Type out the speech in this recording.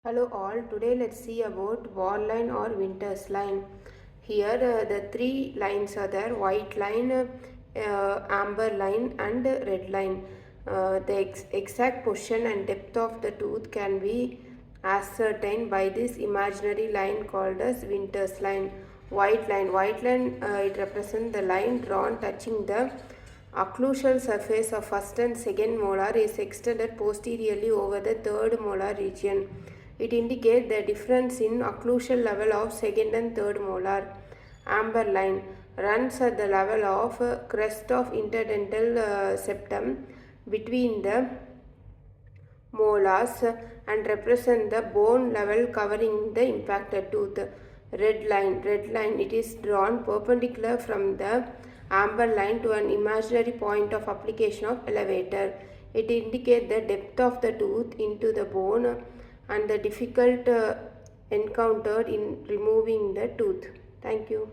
Hello all, today let's see about wall line or Winters line. Here the three lines are there: white line, amber line and red line. The exact position and depth of the tooth can be ascertained by this imaginary line called as Winters line. White line it represents the line drawn touching the occlusal surface of first and second molar is extended posteriorly over the third molar region. It indicates the difference in occlusal level of second and third molar. Amber line runs at the level of crest of interdental septum between the molars and represent the bone level covering the impacted tooth. Red line, it is drawn perpendicular from the amber line to an imaginary point of application of elevator. It indicates the depth of the tooth into the bone and the difficult encountered in removing the tooth. Thank you.